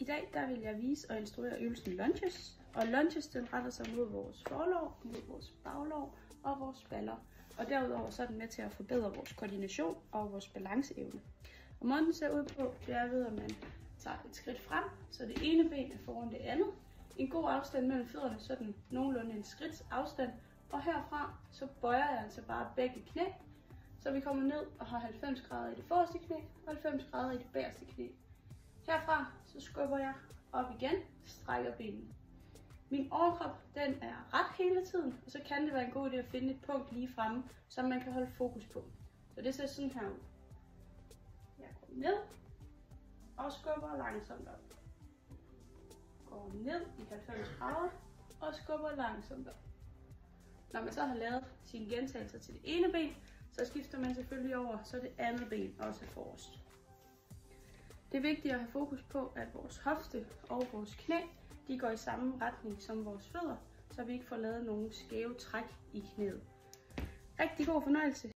dag der vil jeg vise og instruere øvelsen lunges. Og lunges den retter sig mod vores forlov, mod vores baglov og vores baller. Og derudover så er den med til at forbedre vores koordination og vores balanceevne. Og måden den ser ud på, det er ved at man tager et skridt frem, så det ene ben er foran det andet. En god afstand mellem fødderne, sådan nogenlunde en skridts afstand. Og herfra så bøjer jeg altså bare begge knæ, så vi kommer ned og har 90 grader i det forreste knæ og 90 grader i det bagerste knæ. Herfra så skubber jeg op igen, strækker benene. Min overkrop den er ret hele tiden, og så kan det være en god idé at finde et punkt lige fremme, som man kan holde fokus på. Så det ser sådan her ud. Jeg går ned og skubber langsomt op. Går ned i 90 grader og skubber langsomt op. Når man så har lavet sine gentagelser til det ene ben, så skifter man selvfølgelig over, så det andet ben også er forrest. Det er vigtigt at have fokus på, at vores hofte og vores knæ, de går i samme retning som vores fødder, så vi ikke får lavet nogle skæve træk i knæet. Rigtig god fornøjelse!